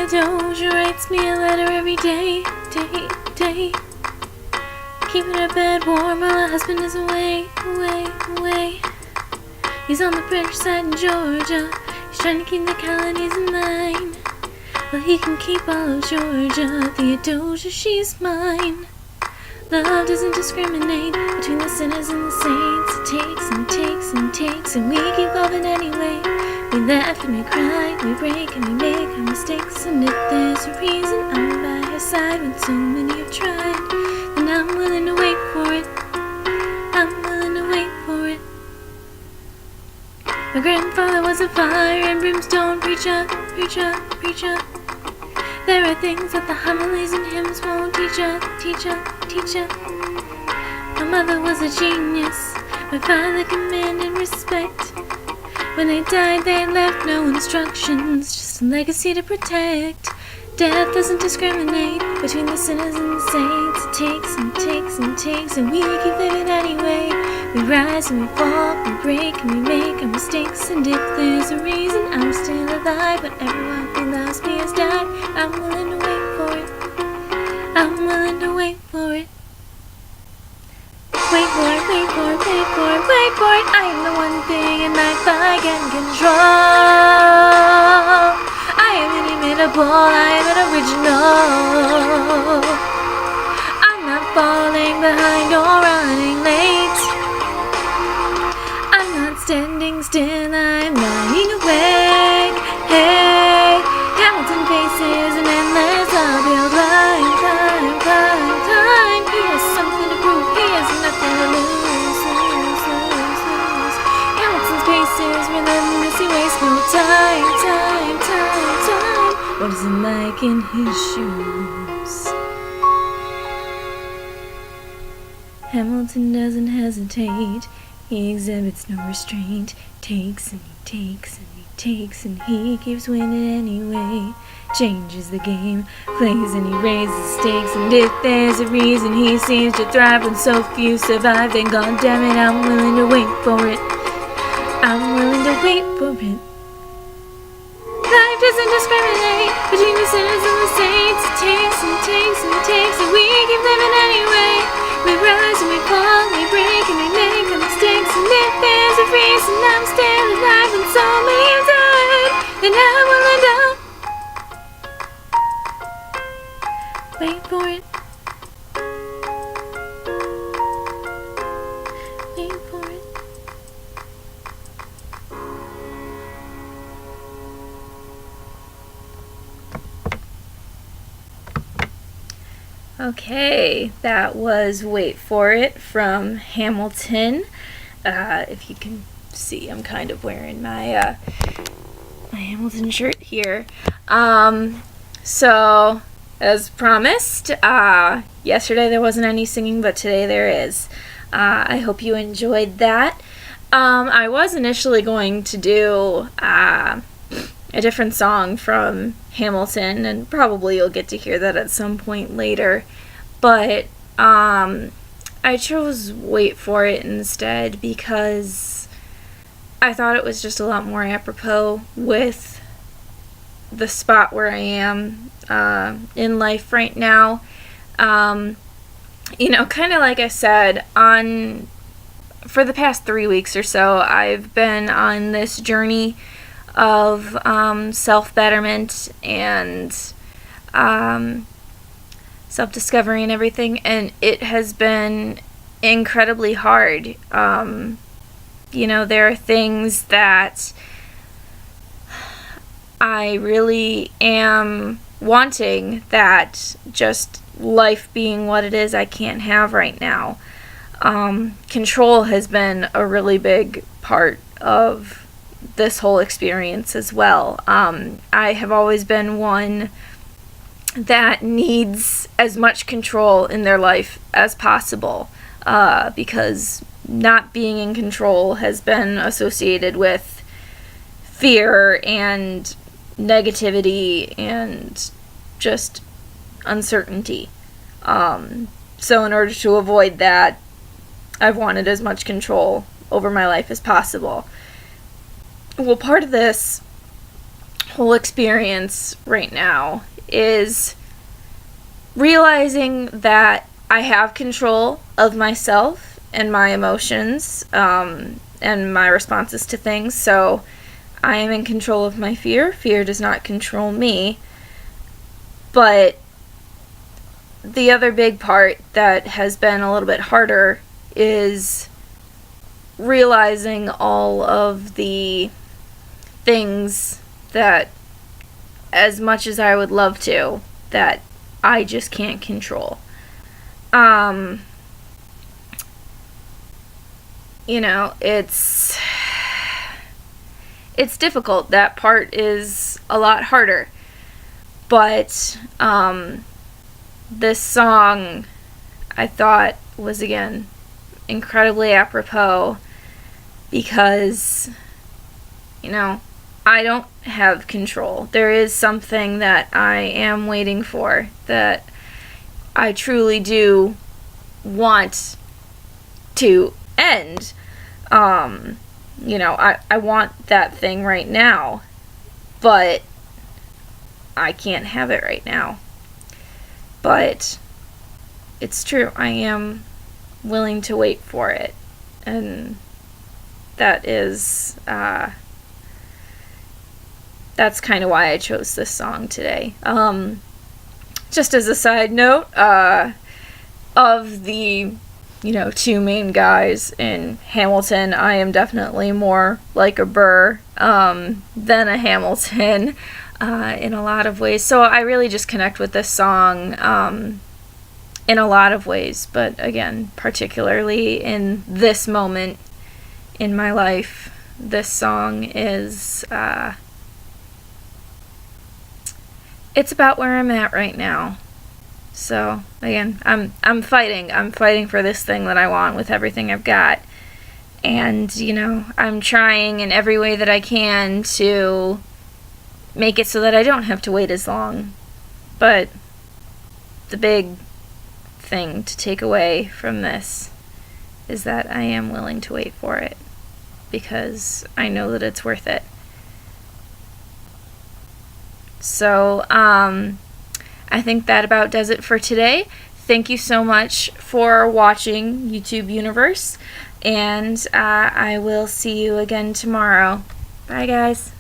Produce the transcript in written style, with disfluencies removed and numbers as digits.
Doja writes me a letter every day. Keeping her bed warm while her husband is away. He's on the British side in Georgia. He's trying to keep the colonies in line. Well, he can keep all of Georgia. Theodosia, she's mine. Love doesn't discriminate between the sinners and the saints. It takes and takes and takes, and we keep loving anyway. We laugh and we cry, we break and we make our mistakes. And if there's a reason I'm by her side when so many have tried, then I'm willing to wait for it. I'm willing to wait for it. My grandfather was a fire and brimstone preacher. There are things that the homilies and hymns won't teach ya. My mother was a genius. My father commanded respect. When they died, they left no instructions, just a legacy to protect. Death doesn't discriminate between the sinners and the saints. It takes and takes and takes, and we keep living anyway. We rise and we fall, we break and we make our mistakes. And if there's a reason I'm still alive, but everyone who loves me has died, I'm willing to wait for it. I'm willing to wait for it. Wait for it, wait for it, wait for it, wait for it. I am the one thing in life I can control. I am inimitable, I am an original. I'm not falling behind or running late. I'm not standing still, I'm lying awake. Hey, Hamilton faces an endless uphill climb. He has something to prove, he has nothing to lose. Hamilton's pace is relentless, he wastes no time. What is it like in his shoes? Hamilton doesn't hesitate, he exhibits no restraint. Takes and he takes and he takes and he keeps winning anyway. Changes the game, plays and he raises stakes. And if there's a reason he seems to thrive when so few survive, then god damn it, I'm willing to wait for it. I'm willing to wait for it. Life doesn't discriminate between the sinners and the saints. It takes and takes and takes, and we keep living anyway. We rise and we fall, we break and we make our mistakes. And if there's a reason I'm still alive when so many have died, then I'm willing to wait for it. Wait for it. Okay, that was Wait For It from Hamilton. If you can see, I'm kind of wearing my my Hamilton shirt here. So, as promised, yesterday there wasn't any singing, but today there is. I hope you enjoyed that. I was initially going to do a different song from Hamilton, and probably you'll get to hear that at some point later, but I chose Wait For It instead because I thought it was just a lot more apropos with the spot where I am in life right now. You know, kind of like I said, for the past 3 weeks or so, I've been on this journey of self-betterment and self-discovery and everything, and it has been incredibly hard. You know, there are things that I really am wanting that just life being what it is I can't have right now. Control has been a really big part of this whole experience as well. I have always been one that needs as much control in their life as possible, because not being in control has been associated with fear and negativity and just uncertainty. So in order to avoid that, I've wanted as much control over my life as possible. Well, part of this whole experience right now is realizing that I have control of myself and my emotions, and my responses to things. So I am in control of my fear. Fear does not control me. But the other big part that has been a little bit harder is realizing all of the things that, as much as I would love to, that I just can't control. You know, it's difficult. That part is a lot harder. But this song, I thought, was again incredibly apropos because, you know, I don't have control. There is something that I am waiting for that I truly do want to end. You know, I want that thing right now, but I can't have it right now. But it's true, I am willing to wait for it. And that is, that's kind of why I chose this song today. Just as a side note, of the, you know, two main guys in Hamilton, I am definitely more like a Burr than a Hamilton in a lot of ways. So I really just connect with this song in a lot of ways, but again, particularly in this moment in my life, this song is it's about where I'm at right now. So again, I'm fighting for this thing that I want with everything I've got. And, you know, I'm trying in every way that I can to make it so that I don't have to wait as long. But the big thing to take away from this is that I am willing to wait for it because I know that it's worth it. So, I think that about does it for today. Thank you so much for watching YouTube Universe, and I will see you again tomorrow. Bye, guys.